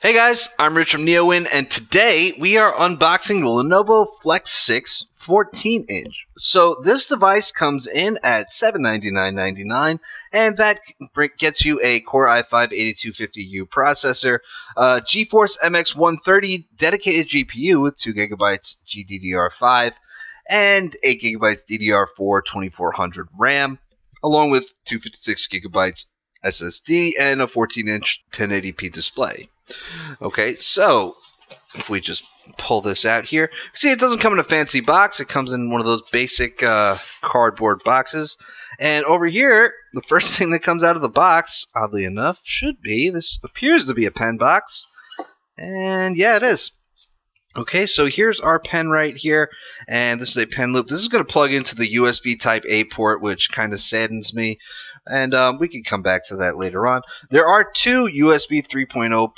Hey guys, I'm Rich from NeoWin, and today we are unboxing the Lenovo Flex 6 14-inch. So this device comes in at $799.99, and that gets you a Core i5-8250U processor, GeForce MX 130 dedicated GPU with 2GB GDDR5, and 8GB DDR4 2400 RAM, along with 256GB SSD and a 14-inch 1080p display. Okay, so if we just pull this out here, see it doesn't come in a fancy box. It comes in one of those basic cardboard boxes. And over here, the first thing that comes out of the box, oddly enough, should be, this appears to be a pen box. And yeah, it is. Okay, so here's our pen right here, and this is a pen loop. This is going to plug into the USB Type-A port, which kind of saddens me, and we can come back to that later on. There are two USB 3.0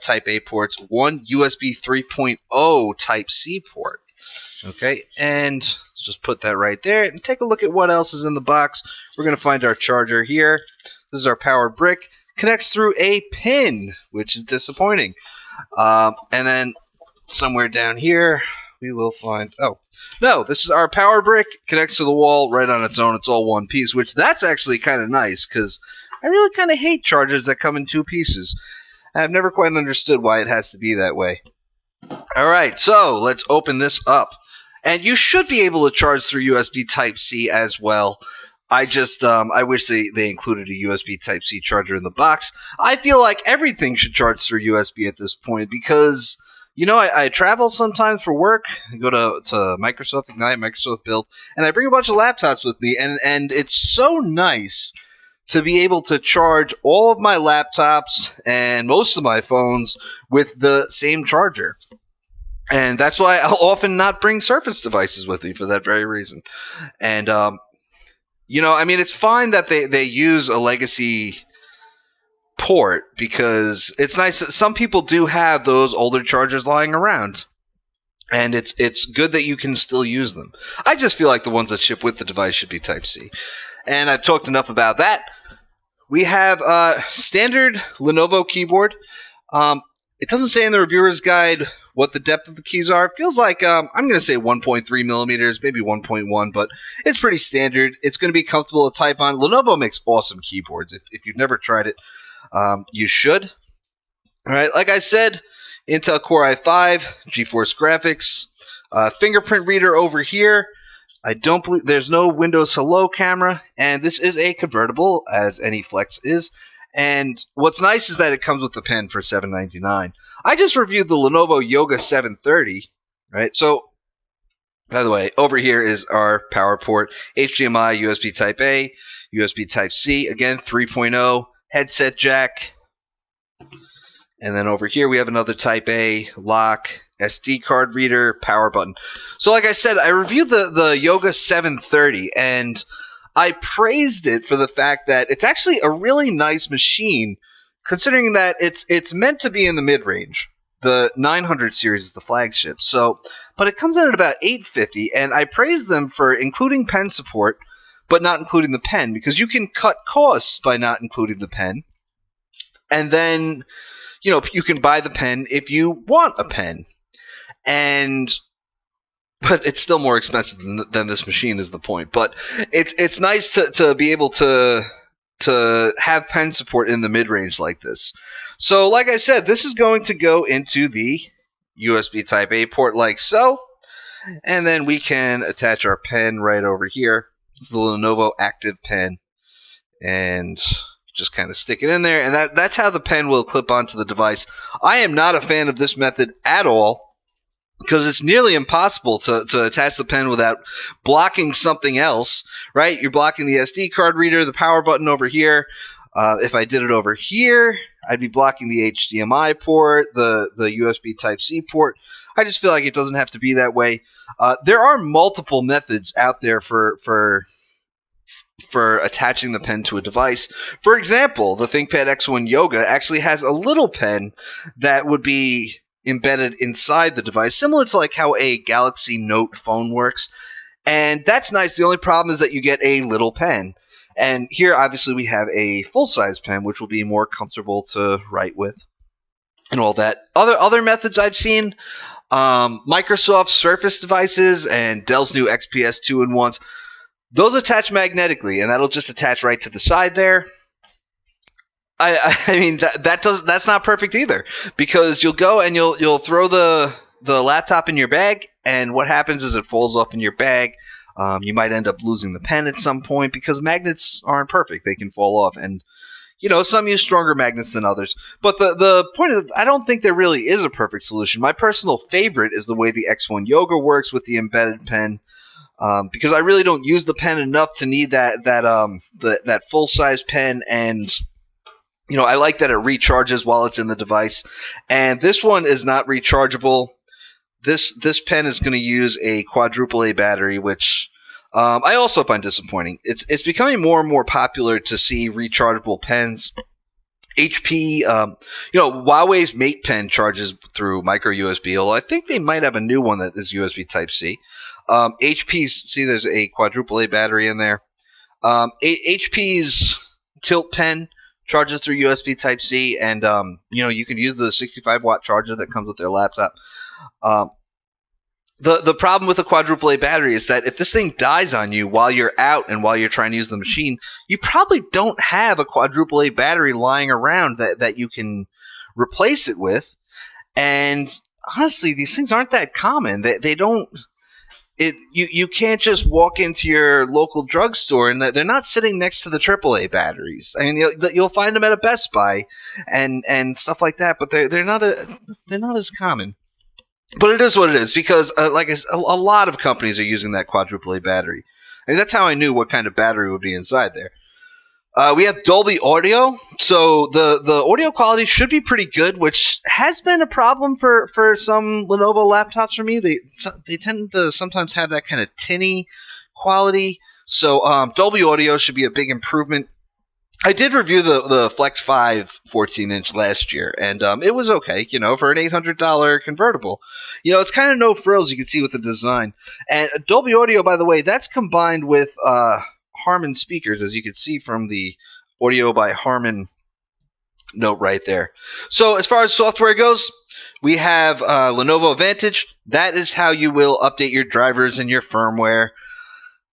Type-A ports, one USB 3.0 Type-C port. Okay, and let's just put that right there, and take a look at what else is in the box. We're going to find our charger here. This is our power brick. Connects through a pin, which is disappointing. And then somewhere down here, we will find, oh, no, this is our power brick, connects to the wall right on its own. It's all one piece, which that's actually kind of nice, because I really kind of hate chargers that come in two pieces. I've never quite understood why it has to be that way. All right, so let's open this up. And you should be able to charge through USB Type-C as well. I just, I wish they included a USB Type-C charger in the box. I feel like everything should charge through USB at this point because, you know, I travel sometimes for work. I go to Microsoft Ignite, Microsoft Build, and I bring a bunch of laptops with me, and it's so nice to be able to charge all of my laptops and most of my phones with the same charger. And that's why I'll often not bring Surface devices with me for that very reason. And, you know, I mean, it's fine that they use a legacy port because it's nice that some people do have those older chargers lying around. And it's good that you can still use them. I just feel like the ones that ship with the device should be Type-C. And I've talked enough about that. We have a standard Lenovo keyboard. It doesn't say in the reviewer's guide what the depth of the keys are. It feels like, I'm going to say 1.3 millimeters, maybe 1.1, but it's pretty standard. It's going to be comfortable to type on. Lenovo makes awesome keyboards. If you've never tried it, you should. All right, like I said, Intel Core i5, GeForce graphics, fingerprint reader over here. I don't believe there's no Windows Hello camera, and this is a convertible, as any Flex is. And what's nice is that it comes with the pen for $799. I just reviewed the Lenovo Yoga 730, right? So, by the way, over here is our power port, HDMI, USB Type-A, USB Type-C, again, 3.0, headset jack. And then over here we have another Type-A, lock, SD card reader, power button. So like I said, I reviewed the Yoga 730, and I praised it for the fact that it's actually a really nice machine, considering that it's meant to be in the mid-range. The 900 series is the flagship. So, but it comes in at about $850, and I praised them for including pen support, but not including the pen, because you can cut costs by not including the pen. And then, you know, you can buy the pen if you want a pen. But it's still more expensive than this machine is the point. But it's nice to be able to have pen support in the mid-range like this. So like I said, this is going to go into the USB Type-A port like so. And then we can attach our pen right over here. It's the Lenovo Active Pen. And just kind of stick it in there. And that's how the pen will clip onto the device. I am not a fan of this method at all, because it's nearly impossible to attach the pen without blocking something else, right? You're blocking the SD card reader, the power button over here. If I did it over here, I'd be blocking the HDMI port, the USB Type-C port. I just feel like it doesn't have to be that way. There are multiple methods out there for attaching the pen to a device. For example, the ThinkPad X1 Yoga actually has a little pen that would be embedded inside the device, similar to like how a Galaxy Note phone works. And that's nice. The only problem is that you get a little pen. And here, obviously, we have a full-size pen, which will be more comfortable to write with. and all that. Other methods I've seen, Microsoft Surface devices and Dell's new XPS 2-in-1s. Those attach magnetically, and that'll just attach right to the side there. I mean that's not perfect either, because you'll go and you'll throw the laptop in your bag, and what happens is it falls off in your bag. You might end up losing the pen at some point because magnets aren't perfect; they can fall off, and some use stronger magnets than others. But the point is, I don't think there really is a perfect solution. My personal favorite is the way the X1 Yoga works with the embedded pen. Because I really don't use the pen enough to need that full size pen, and I like that it recharges while it's in the device. And this one is not rechargeable. This pen is going to use a quadruple A battery, which I also find disappointing. It's becoming more and more popular to see rechargeable pens. HP, Huawei's Mate pen charges through micro USB, although I think they might have a new one that is USB Type-C. HP's, see, there's a quadruple A battery in there. HP's Tilt pen charges through USB Type-C, and you can use the 65-watt charger that comes with their laptop. The problem with a quadruple A battery is that if this thing dies on you while you're out and while you're trying to use the machine, you probably don't have a quadruple A battery lying around that you can replace it with. And honestly, these things aren't that common. They don't. You can't just walk into your local drugstore and they're not sitting next to the AAA batteries. I mean, you'll find them at a Best Buy and stuff like that, but they're not as common. But it is what it is, because like I said, a lot of companies are using that quadruple A battery. I mean, that's how I knew what kind of battery would be inside there. We have Dolby Audio, so the audio quality should be pretty good, which has been a problem for some Lenovo laptops for me. They tend to sometimes have that kind of tinny quality, so Dolby Audio should be a big improvement. I did review the Flex 5 14-inch last year, and it was okay, for an $800 convertible. It's kind of no frills, you can see with the design. And Dolby Audio, by the way, that's combined with Harman speakers, as you can see from the Audio by Harman note right there. So as far as software goes, we have Lenovo Vantage. That is how you will update your drivers and your firmware.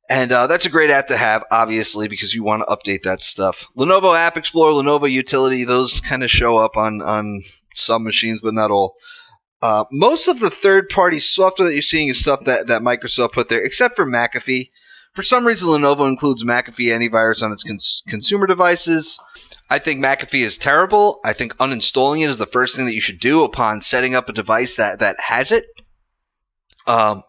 And that's a great app to have, obviously, because you want to update that stuff. Lenovo App Explorer, Lenovo Utility, those kind of show up on some machines, but not all. Most of the third-party software that you're seeing is stuff that Microsoft put there, except for McAfee. For some reason, Lenovo includes McAfee antivirus on its consumer devices. I think McAfee is terrible. I think uninstalling it is the first thing that you should do upon setting up a device that has it. I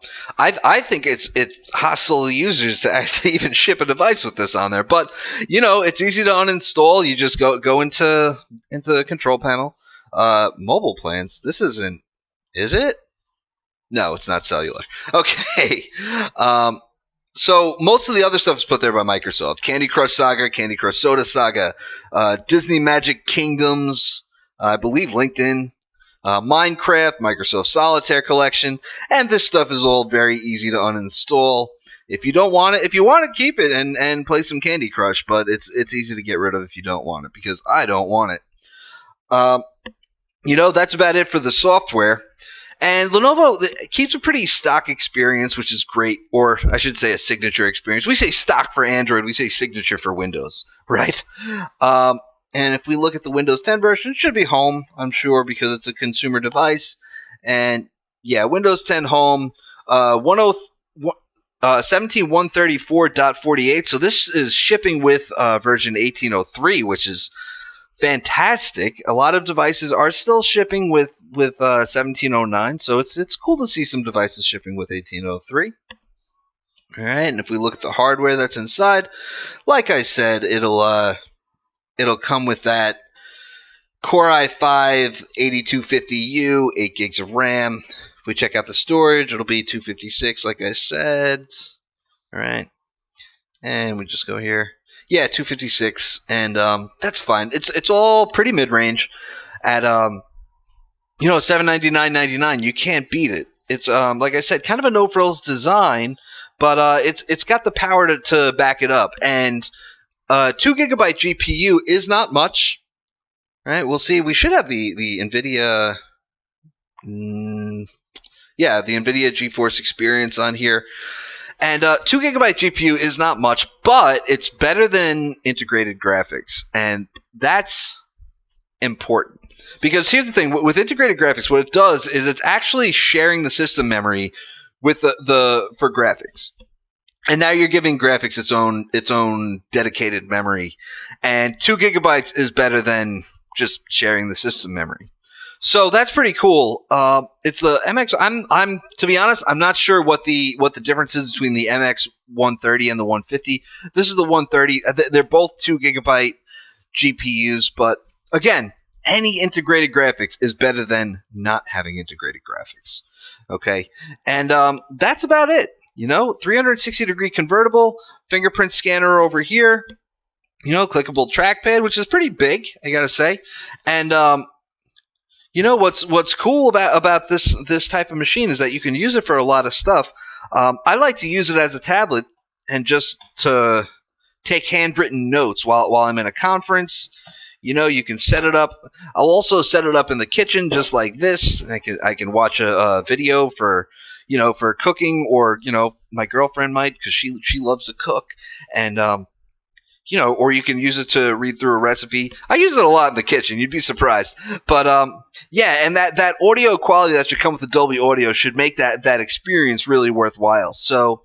think it's hostile to users to actually even ship a device with this on there. But it's easy to uninstall. You just go into the control panel. Mobile plans. This isn't. Is it? No, it's not cellular. Okay. So most of the other stuff is put there by Microsoft. Candy Crush Saga, Candy Crush Soda Saga, Disney Magic Kingdoms, I believe LinkedIn, Minecraft, Microsoft Solitaire Collection, and this stuff is all very easy to uninstall. If you don't want it, if you want to keep it and play some Candy Crush, but it's easy to get rid of if you don't want it, because I don't want it. That's about it for the software. And Lenovo keeps a pretty stock experience, which is great, or I should say a signature experience. We say stock for Android, we say signature for Windows, right? And if we look at the Windows 10 version, it should be home, I'm sure, because it's a consumer device. And yeah, Windows 10 home, 17134.48. So this is shipping with version 1803, which is fantastic. A lot of devices are still shipping with 1709, so it's cool to see some devices shipping with 1803. All right, and if we look at the hardware that's inside, like I said, it'll come with that Core i5 8250U, 8 gigs of RAM. If we check out the storage, it'll be 256, like I said. All right, and we just go here. Yeah, 256, and that's fine. It's all pretty mid-range at $799.99. You can't beat it. It's like I said, kind of a no-frills design, but it's got the power to back it up. And 2 gigabyte GPU is not much. All right, we'll see. We should have the NVIDIA. Yeah, the NVIDIA GeForce Experience on here. And 2 gigabyte GPU is not much, but it's better than integrated graphics. And that's important. Because here's the thing, with integrated graphics, what it does is it's actually sharing the system memory with for graphics. And now you're giving graphics its own dedicated memory. And 2 gigabytes is better than just sharing the system memory. So that's pretty cool. It's the MX. I'm to be honest, I'm not sure what the difference is between the MX 130 and the 150. This is the 130. They're both 2 gigabyte GPUs, but again, any integrated graphics is better than not having integrated graphics. Okay, and that's about it. 360-degree convertible, fingerprint scanner over here. Clickable trackpad, which is pretty big, I gotta say, and what's cool about this type of machine is that you can use it for a lot of stuff. I like to use it as a tablet and just to take handwritten notes while I'm in a conference. You can set it up. I'll also set it up in the kitchen just like this. And I can watch a video for cooking, or my girlfriend might, because she loves to cook, and or you can use it to read through a recipe. I use it a lot in the kitchen. You'd be surprised. But, yeah, and that audio quality that should come with the Dolby Audio should make that experience really worthwhile. So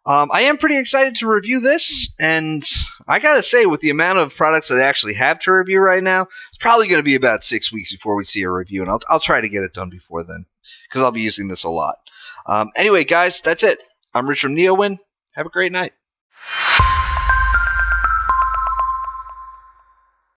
I am pretty excited to review this. And I got to say, with the amount of products that I actually have to review right now, it's probably going to be about 6 weeks before we see a review. And I'll try to get it done before then, because I'll be using this a lot. Anyway, guys, that's it. I'm Rich from NeoWin. Have a great night.